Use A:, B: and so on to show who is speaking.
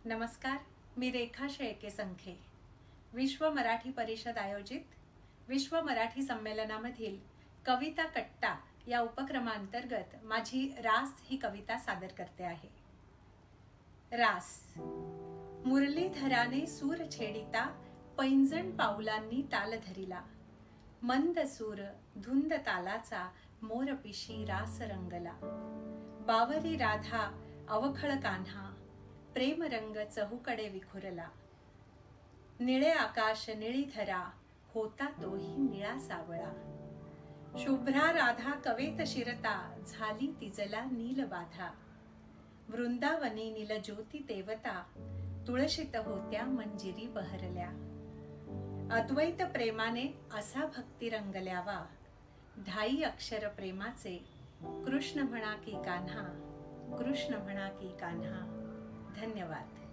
A: नमस्कार, मी रेखा शेळके संखे. विश्व मराठी परिषद आयोजित विश्व मराठी संमेलनामधील कविता कट्टा या उपक्रमांतर्गत माझी रास ही कविता सादर करते आहे. रास. मुरलीधराने सूर छेडिता, पैंजण पाऊलांनी ताल धरिला. मंद सूर धुंद तालाचा, मोरपिशी रास रंगला. बावरी राधा अवखळ कान्हा, प्रेमरंग चहूकडे विखुरला. निळे आकाश निळी धरा, होता तोही निळा सावळा. शुभ्रा राधा कवेत शिरता, झाली तिजला नील बाधा. वृंदावनी नील ज्योती देवता, तुळशीत होत्या मंजिरी बहरल्या. अद्वैत प्रेमाने असा भक्ती रंगल्यावा, ढाई अक्षर प्रेमाचे, कृष्ण म्हणा की कान्हा, कृष्ण म्हणा की कान्हा. धन्यवाद.